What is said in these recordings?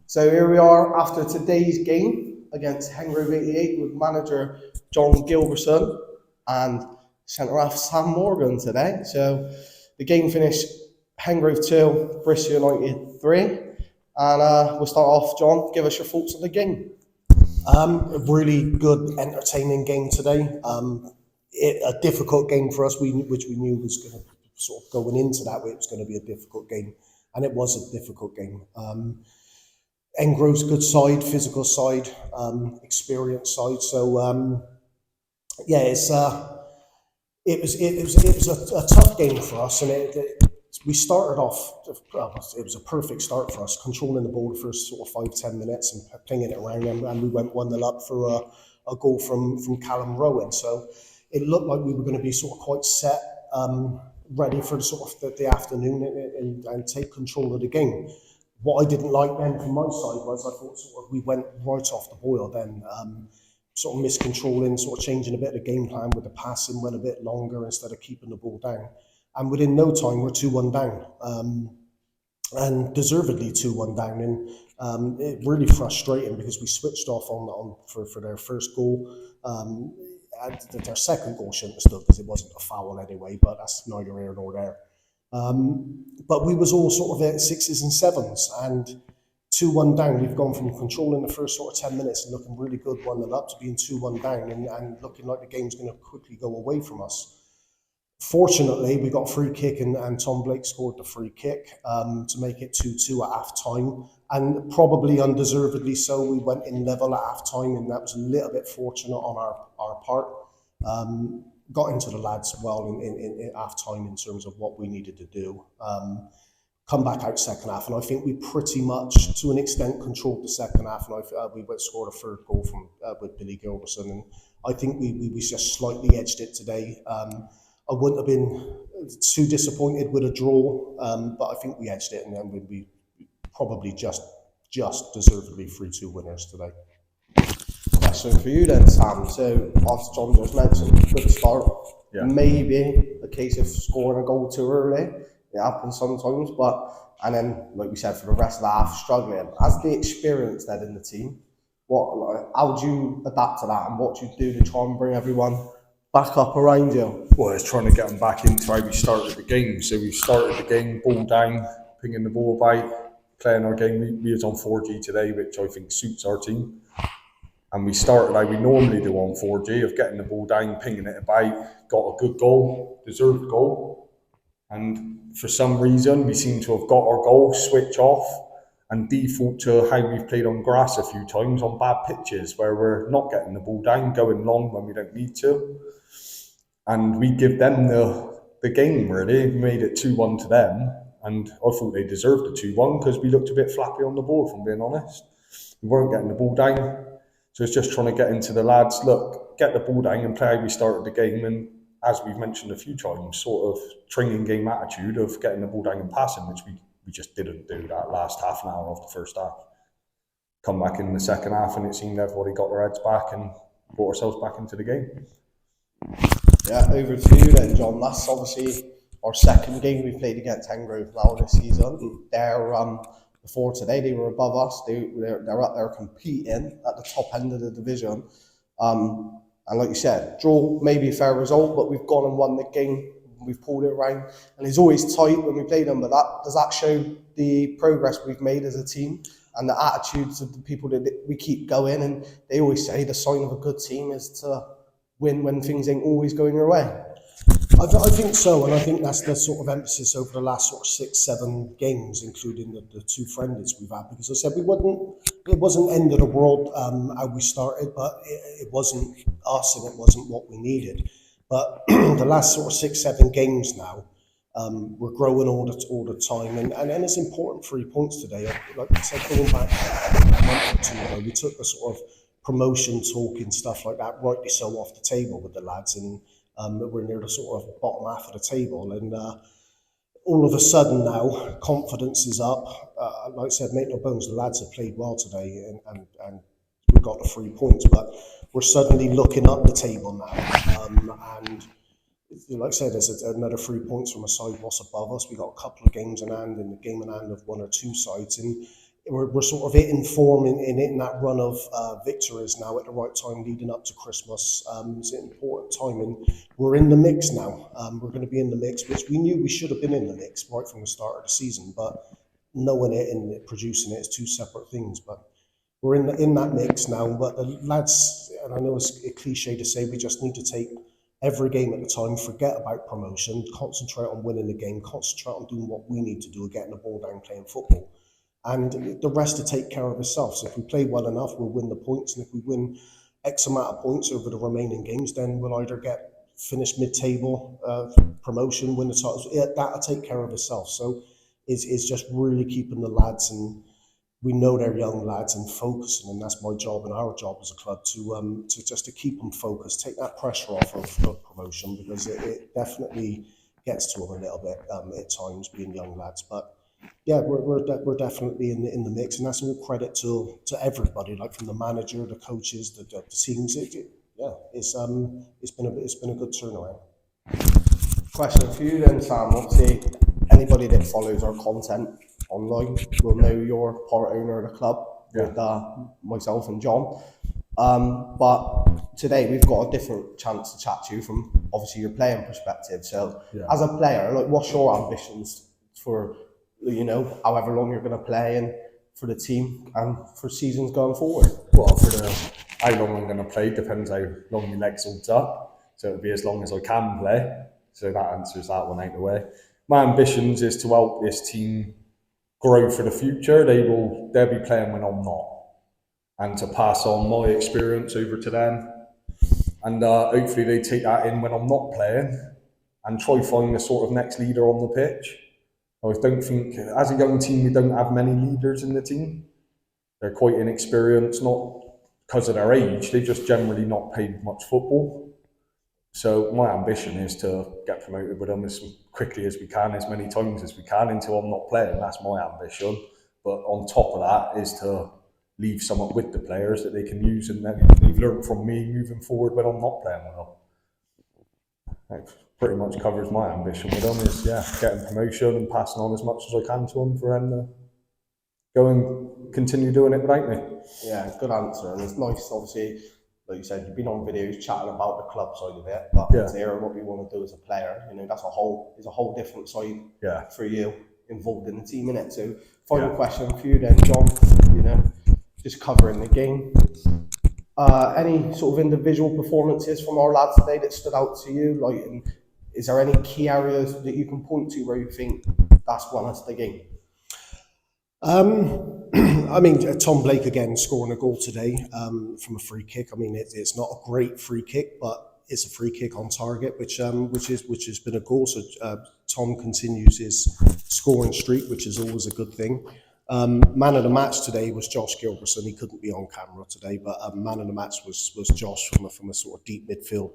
So here we are after today's game against Hengrove 88 with manager John Gilbertson and centre-half Sam Morgan today. So the game finished Hengrove 2, Bristol United 3. And we'll start off, John, give us your thoughts on the game. A really good, entertaining game today. A difficult game for us, which we knew was going to sort of going into that way. It was going to be a difficult game, and it was a difficult game. Engrove's good side, physical side, experienced side. So it was a tough game for us, and we started off. It was a perfect start for us, controlling the ball the first sort of 5-10 minutes and pinging it around, and we went 1-0 up for a goal from Callum Rowan. So it looked like we were going to be sort of quite set, ready for the afternoon and take control of the game. What I didn't like then from my side was I thought sort of we went right off the boil then, sort of miscontrolling, sort of changing a bit of the game plan with the passing, went a bit longer instead of keeping the ball down. And within no time, we're 2-1 down, and deservedly 2-1 down. And it really frustrating because we switched off for their first goal. And their second goal shouldn't have stood because it wasn't a foul anyway, but that's neither here nor there. But we was all sort of at 6s and 7s, and 2-1 down. We've gone from controlling the first sort of 10 minutes and looking really good 1-0 up to being 2-1 down and looking like the game's going to quickly go away from us. Fortunately, we got a free kick and Tom Blake scored the free kick to make it 2-2 at half time, and probably undeservedly so. We went in level at half time, and that was a little bit fortunate on our part. Got into the lads well in half time in terms of what we needed to do. Come back out second half, and I think we pretty much, to an extent, controlled the second half, and we scored a third goal from with Billy Gilbertson, and I think we just slightly edged it today. I wouldn't have been too disappointed with a draw, but I think we edged it, and then we'd be probably just deservedly 3-2 winners today. So for you then, Sam, so after John just mentioned, good start, maybe a case of scoring a goal too early. It happens sometimes, and then, like we said, for the rest of the half, struggling. As the experience then in the team, how do you adapt to that, and what do you do to try and bring everyone back up around you? Well, it's trying to get them back into how we started the game. So we started the game, ball down, pinging the ball about, playing our game. We was on 4G today, which I think suits our team. And we started like we normally do on 4G, of getting the ball down, pinging it about, got a good goal, deserved goal. And for some reason, we seem to have got our goal, switch off, and default to how we've played on grass a few times on bad pitches, where we're not getting the ball down, going long when we don't need to. And we give them the game, really. We made it 2-1 to them, and I thought they deserved the 2-1 because we looked a bit flappy on the ball, if I'm being honest. We weren't getting the ball down. So it's just trying to get into the lads, look, get the ball down and play how we started the game. And as we've mentioned a few times, sort of training game attitude of getting the ball down and passing, which we just didn't do that last half an hour of the first half. Come back in the second half, and it seemed everybody got their heads back and brought ourselves back into the game. Yeah, over to you then, John. That's obviously our second game we played against Hengrove now this season. Before today, they were above us. They're up there competing at the top end of the division. And like you said, draw maybe a fair result, but we've gone and won the game. We've pulled it around, and it's always tight when we play them. But does that show the progress we've made as a team and the attitudes of the people that we keep going? And they always say the sign of a good team is to win when things ain't always going your way. I think so, and I think that's the sort of emphasis over the last sort of 6-7 games, including the two friendlies we've had. Because I said it wasn't end of the world how we started, but it wasn't us, and it wasn't what we needed. But the last sort of 6-7 games now, we're growing all the time, and it's important 3 points today. Like I said, going back a month or two ago, we took the sort of promotion talk and stuff like that, rightly so, off the table with the lads, and we're near the sort of bottom half of the table, and all of a sudden now confidence is up. Like I said, make no bones, the lads have played well today, and we got the 3 points, but we're suddenly looking up the table now, and like I said, there's another 3 points from a side what's above us. We got a couple of games in hand, and the game in hand of one or two sides, and we're sort of hitting form in hitting that run of victories now at the right time leading up to Christmas. It's an important time, and we're in the mix now. We're going to be in the mix, which we knew we should have been in the mix right from the start of the season, but knowing it and producing it is two separate things. But we're in that mix now. But the lads, and I know it's a cliche to say, we just need to take every game at a time, forget about promotion, concentrate on winning the game, concentrate on doing what we need to do, getting the ball down, playing football. And the rest to take care of itself. So if we play well enough, we'll win the points. And if we win X amount of points over the remaining games, then we'll either finish mid-table, promotion, win the titles. That'll take care of itself. So it's just really keeping the lads, and we know they're young lads, and focusing. And that's my job and our job as a club to just to keep them focused, take that pressure off of promotion, because it definitely gets to them a little bit at times, being young lads. But yeah, we're definitely in the mix, and that's all credit to everybody, like from the manager, the coaches, the teams. It's been a good turnaround. Question for you then, Sam. Obviously, anybody that follows our content online will know you're part owner of the club with myself and John. But today we've got a different chance to chat to you from obviously your playing perspective. So as a player, like, what's your ambitions for, however long you're going to play, and for the team and for seasons going forward? Well, how long I'm going to play depends how long my legs holds up. So it'll be as long as I can play. So that answers that one out the way. My ambitions is to help this team grow for the future. They'll be playing when I'm not, and to pass on my experience over to them. And hopefully they take that in when I'm not playing, and try find the sort of next leader on the pitch. I don't think, as a young team, we don't have many leaders in the team. They're quite inexperienced, not because of their age, they just generally not played much football. So my ambition is to get promoted with them as quickly as we can, as many times as we can, until I'm not playing. That's my ambition. But on top of that is to leave something with the players that they can use, and then they've learned from me moving forward when I'm not playing with them. That pretty much covers my ambition with them, is getting promotion and passing on as much as I can to them for them to go and continue doing it without me. Yeah, good answer. And it's nice, obviously, like you said, you've been on videos chatting about the club side of it, but to hear what you want to do as a player, that's a whole different side for you involved in the team, innit? So final question for you then, John, just covering the game. Any sort of individual performances from our lads today that stood out to you? Like, is there any key areas that you can point to where you think that's won us the game? I mean, Tom Blake again scoring a goal today from a free kick. I mean, it's not a great free kick, but it's a free kick on target, which has been a goal. So Tom continues his scoring streak, which is always a good thing. Man of the match today was Josh Gilbertson. He couldn't be on camera today, but man of the match was Josh from a sort of deep midfield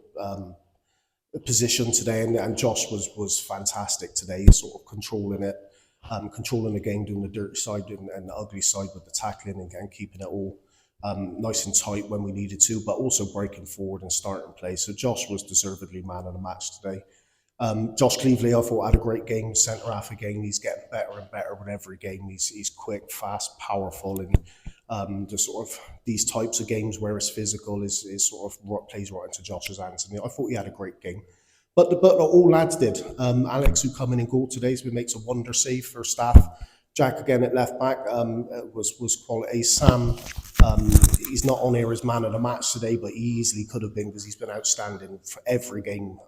position today, and Josh was fantastic today. He's sort of controlling it. Controlling the game, doing the dirty side and the ugly side with the tackling, and keeping it all nice and tight when we needed to, but also breaking forward and starting play. So Josh was deservedly man of the match today. Josh Cleveley, I thought, had a great game, centre half again. He's getting better and better with every game. He's quick, fast, powerful, and the sort of these types of games where it's physical is sort of plays right into Josh's hands. And I thought he had a great game. But all lads did. Alex, who come in goal today, so he makes a wonder save for staff. Jack again at left back was quality. Sam, he's not on here as man of the match today, but he easily could have been, because he's been outstanding for every game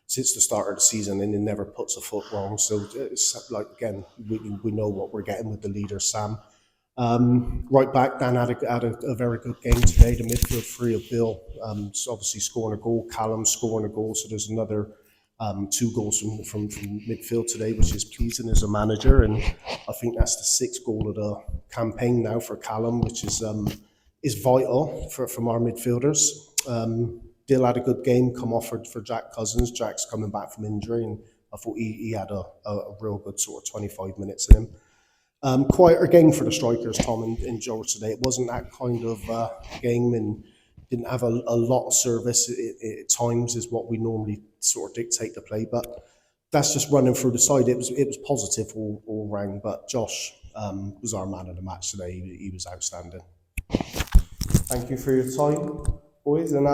since the start of the season, and he never puts a foot wrong. So it's like, again, we know what we're getting with the leader, Sam. Right back, Dan had a very good game today. The midfield three of Bill, so obviously scoring a goal, Callum scoring a goal. So there's another 2 goals from midfield today, which is pleasing as a manager. And I think that's the 6th goal of the campaign now for Callum, which is vital from our midfielders. Dill had a good game, come off for Jack Cousins. Jack's coming back from injury, and I thought he had a real good sort of 25 minutes in him. Quieter game for the strikers, Tom and George today. It wasn't that kind of game, and didn't have a lot of service at times, is what we normally sort of dictate the play. But that's just running through the side. It was positive all round. But Josh was our man of the match today. He was outstanding. Thank you for your time, boys, and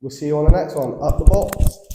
we'll see you on the next one. Up the box.